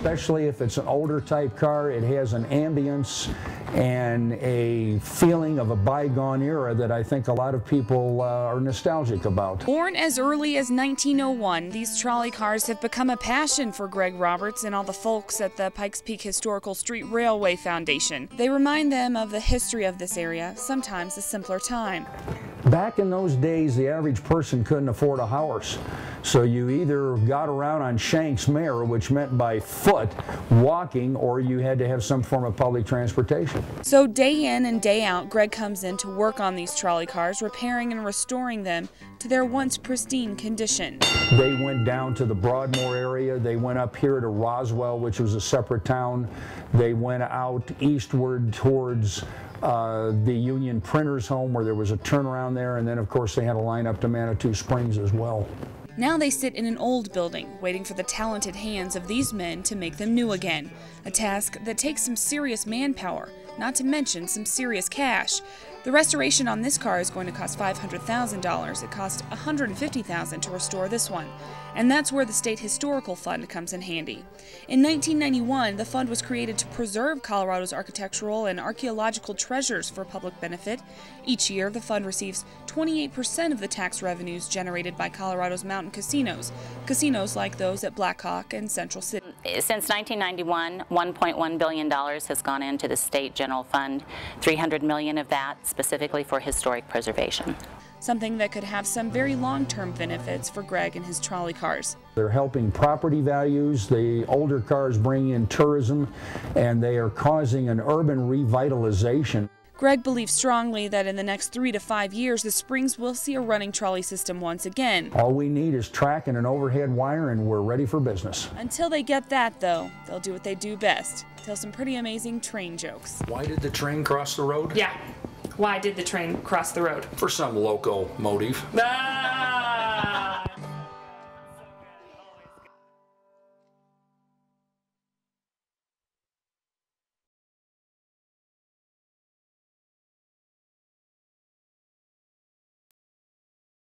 especially if it's an older type car. It has an ambience and a feeling of a bygone era that I think a lot of people are nostalgic about. Born as early as 1901, these trolley cars have become a passion for Greg Roberts and all the folks at the Pikes Peak Historical Street Railway Foundation. They remind them of the history of this area, sometimes a simpler time. Back in those days, the average person couldn't afford a horse. So you either got around on Shank's mare, which meant by foot, walking, or you had to have some form of public transportation. So day in and day out, Greg comes in to work on these trolley cars, repairing and restoring them to their once pristine condition. They went down to the Broadmoor area. They went up here to Roswell, which was a separate town. They went out eastward towards the Union Printers Home, where there was a turnaround there, and then of course they had a line up to Manitou Springs as well. Now they sit in an old building, waiting for the talented hands of these men to make them new again, a task that takes some serious manpower, not to mention some serious cash. The restoration on this car is going to cost $500,000. It cost $150,000 to restore this one. And that's where the State Historical Fund comes in handy. In 1991, the fund was created to preserve Colorado's architectural and archaeological treasures for public benefit. Each year, the fund receives 28% of the tax revenues generated by Colorado's mountain casinos, casinos like those at Black Hawk and Central City. Since 1991, $1.1 billion has gone into the state general fund, $300 million of that specifically for historic preservation. Something that could have some very long-term benefits for Greg and his trolley cars. They're helping property values. The older cars bring in tourism, and they are causing an urban revitalization. Greg believes strongly that in the next 3 to 5 years, the Springs will see a running trolley system once again. All we need is track and an overhead wire, and we're ready for business. Until they get that, though, they'll do what they do best, tell some pretty amazing train jokes. Why did the train cross the road? Yeah. Why did the train cross the road? For some loco motive.